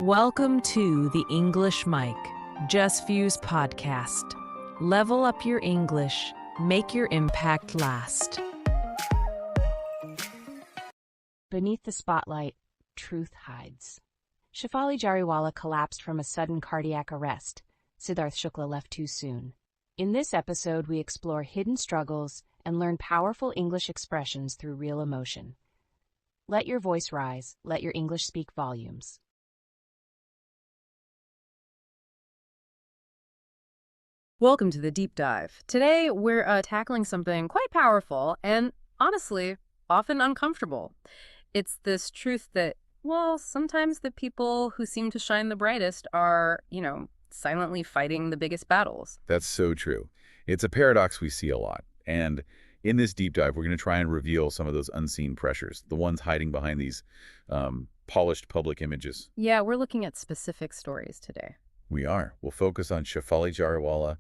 Welcome to the English Mic, Jasveer's podcast. Level up your English, make your impact last. Beneath the spotlight, truth hides. Shefali Jariwala collapsed from a sudden cardiac arrest. Sidharth Shukla left too soon. In this episode, we explore hidden struggles and learn powerful English expressions through real emotion. Let your voice rise. Let your English speak volumes. Welcome to the deep dive. Today, we're tackling something quite powerful and, honestly, often uncomfortable. It's this truth that, well, sometimes the people who seem to shine the brightest are, silently fighting the biggest battles. That's so true. It's a paradox we see a lot. And in this deep dive, we're going to try and reveal some of those unseen pressures, the ones hiding behind these polished public images. Yeah, we're looking at specific stories today. We are. We'll focus on Shefali Jariwala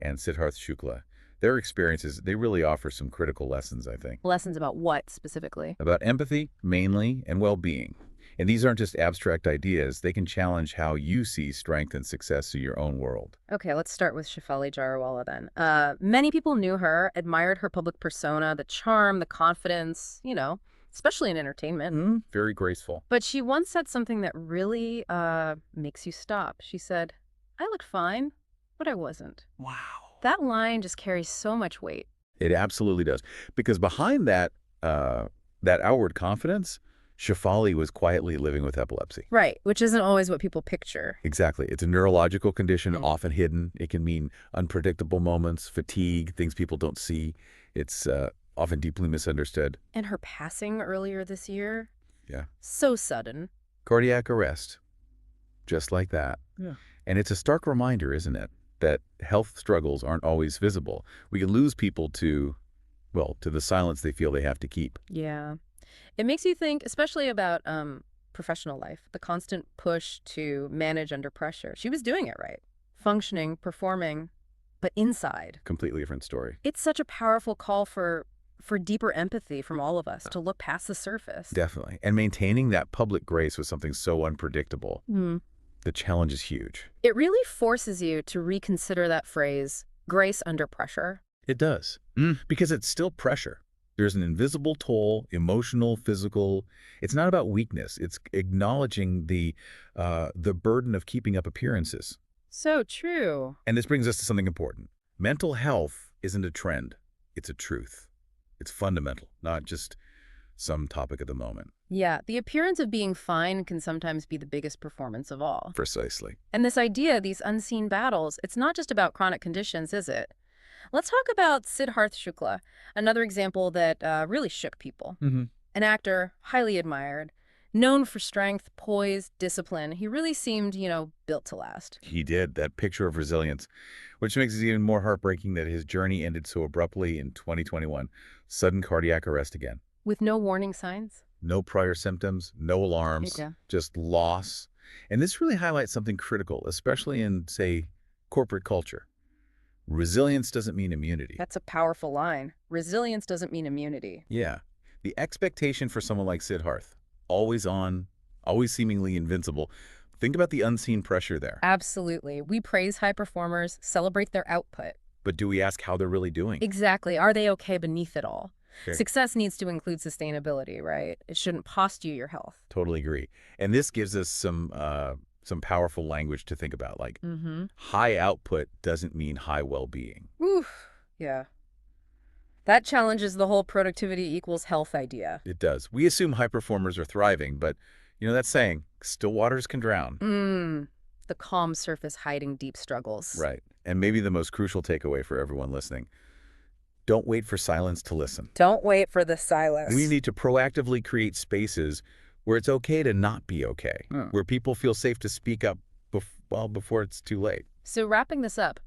and Sidharth Shukla. Their experiences, they really offer some critical lessons, I think. Lessons about what, specifically? About empathy, mainly, and well-being. And these aren't just abstract ideas. They can challenge how you see strength and success in your own world. Okay, let's start with Shefali Jariwala then. Many people knew her, admired her public persona, the charm, the confidence, especially in entertainment. Very graceful. But she once said something that really makes you stop. She said, "I looked fine, but I wasn't." Wow. That line just carries so much weight. It absolutely does. Because behind that outward confidence, Shefali was quietly living with epilepsy. Right, which isn't always what people picture. Exactly. It's a neurological condition, often hidden. It can mean unpredictable moments, fatigue, things people don't see. It's often deeply misunderstood. And her passing earlier this year? Yeah. So sudden. Cardiac arrest. Just like that. Yeah. And it's a stark reminder, isn't it, that health struggles aren't always visible. We can lose people to the silence they feel they have to keep. Yeah. It makes you think, especially about professional life, the constant push to manage under pressure. She was doing it right. Functioning, performing, but inside. Completely different story. It's such a powerful call for deeper empathy from all of us to look past the surface. Definitely. And maintaining that public grace with something so unpredictable. The challenge is huge. It really forces you to reconsider that phrase, grace under pressure. It does. Because it's still pressure. There's an invisible toll, emotional, physical. It's not about weakness. It's acknowledging the burden of keeping up appearances. So true. And this brings us to something important. Mental health isn't a trend. It's a truth. It's fundamental, not just some topic of the moment. Yeah, the appearance of being fine can sometimes be the biggest performance of all. Precisely. And this idea, these unseen battles, it's not just about chronic conditions, is it? Let's talk about Sidharth Shukla, another example that really shook people. An actor, highly admired, known for strength, poise, discipline. He really seemed, built to last. He did. That picture of resilience, which makes it even more heartbreaking that his journey ended so abruptly in 2021. Sudden cardiac arrest again. With no warning signs? No prior symptoms, no alarms, just loss. And this really highlights something critical, especially in, say, corporate culture. Resilience doesn't mean immunity. That's a powerful line. Resilience doesn't mean immunity. Yeah. The expectation for someone like Sidharth, always on, always seemingly invincible. Think about the unseen pressure there. Absolutely. We praise high performers, celebrate their output. But do we ask how they're really doing? Exactly. Are they okay beneath it all? Okay. Success needs to include sustainability, right? It shouldn't cost you your health. Totally agree. And this gives us some powerful language to think about, like high output doesn't mean high well-being. Oof. Yeah. That challenges the whole productivity equals health idea. It does. We assume high performers are thriving, but that saying, still waters can drown. The calm surface hiding deep struggles. Right. And maybe the most crucial takeaway for everyone listening, don't wait for silence to listen. Don't wait for the silence. We need to proactively create spaces where it's okay to not be okay, where people feel safe to speak up before it's too late. So wrapping this up,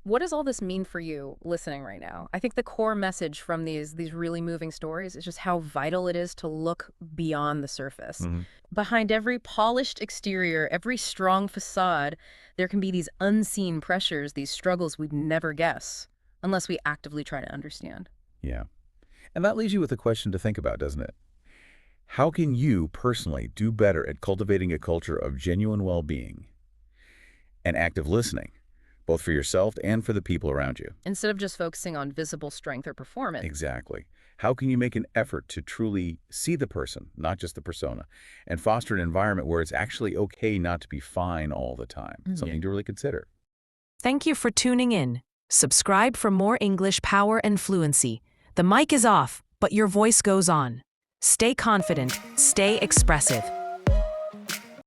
what does all this mean for you listening right now? I think the core message from these really moving stories is just how vital it is to look beyond the surface. Behind every polished exterior, every strong facade, there can be these unseen pressures, these struggles we'd never guess, unless we actively try to understand. Yeah. And that leaves you with a question to think about, doesn't it? How can you personally do better at cultivating a culture of genuine well-being and active listening, both for yourself and for the people around you? Instead of just focusing on visible strength or performance. Exactly. How can you make an effort to truly see the person, not just the persona, and foster an environment where it's actually okay not to be fine all the time? Something to really consider. Thank you for tuning in. Subscribe for more English power and fluency. The mic is off, but your voice goes on. Stay confident, stay expressive.